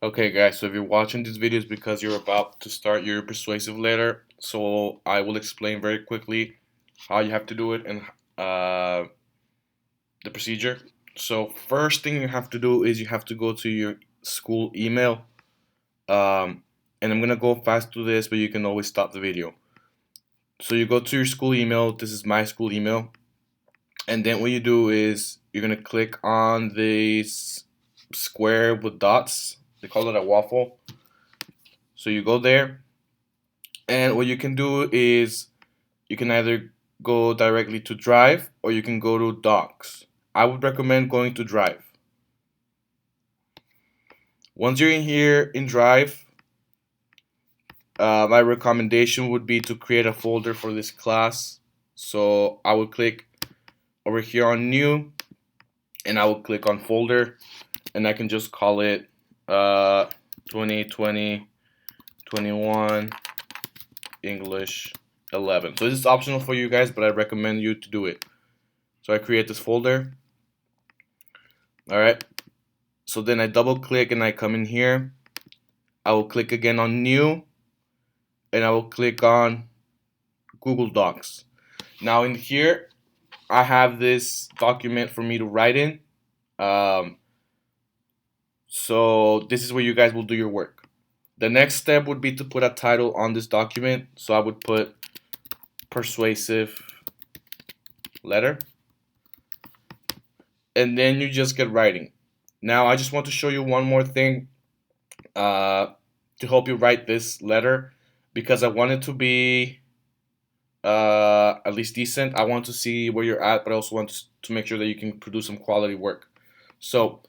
Okay guys, so if you're watching this video it's because you're about to start your persuasive letter. So I will explain very quickly how you have to do it and the procedure. So first thing you have to do is you have to go to your school email. And I'm gonna go fast through this, but you can always stop the video. So you go to your school email. This is my school email. And then what you do is you're gonna click on this square with dots. They call it a waffle. So you go there, and what you can do is you can either go directly to Drive or you can go to Docs. I would recommend going to Drive. Once you're in here in Drive, my recommendation would be to create a folder for this class. So I would click over here on New, and I will click on Folder, and I can just call it 2020 21 English 11. So this is optional for you guys, but I recommend you to do it. So I create this folder. Alright, so then I double click and I come in here. I will click again on New, and I will click on Google Docs. Now in here I have this document for me to write in. So this is where you guys will do your work. The next step would be to put a title on this document. So I would put Persuasive Letter. And then you just get writing. Now I just want to show you one more thing to help you write this letter, because I want it to be at least decent. I want to see where you're at, but I also want to make sure that you can produce some quality work. So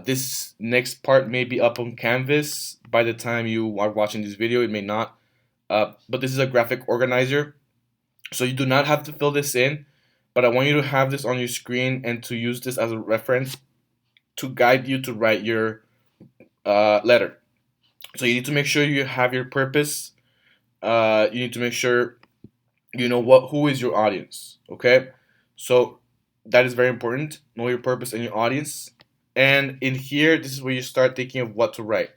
this next part may be up on Canvas by the time you are watching this video. It may not, but this is a graphic organizer, so you do not have to fill this in, but I want you to have this on your screen and to use this as a reference to guide you to write your letter. So you need to make sure you have your purpose. You need to make sure you know who is your audience. Okay, so that is very important. Know your purpose and your audience. And in here, this is where you start thinking of what to write.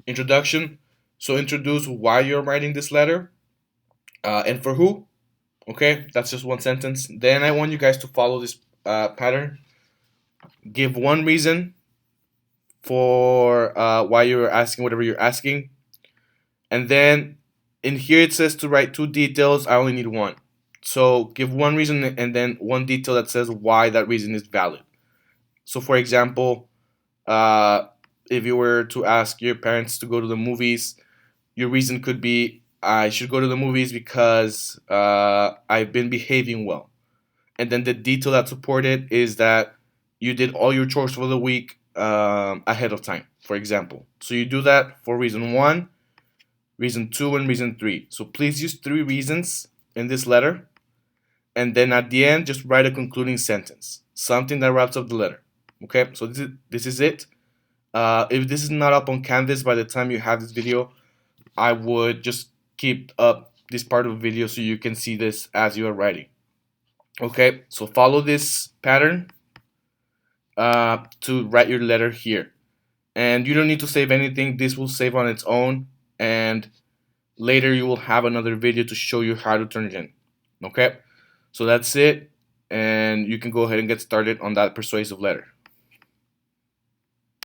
Introduction. So introduce why you're writing this letter and for who. Okay, that's just one sentence. Then I want you guys to follow this pattern. Give one reason for why you're asking whatever you're asking. And then in here it says to write two details. I only need one. So give one reason and then one detail that says why that reason is valid. So for example, if you were to ask your parents to go to the movies, your reason could be, I should go to the movies because I've been behaving well. And then the detail that support it is that you did all your chores for the week ahead of time, for example. So you do that for reason 1, reason 2, and reason 3. So please use 3 reasons in this letter. And then at the end, just write a concluding sentence, something that wraps up the letter. Okay, so this is it. If this is not up on Canvas by the time you have this video, I would just keep up this part of the video so you can see this as you are writing. Okay, so follow this pattern to write your letter here. And you don't need to save anything. This will save on its own. And later you will have another video to show you how to turn it in. Okay, so that's it. And you can go ahead and get started on that persuasive letter.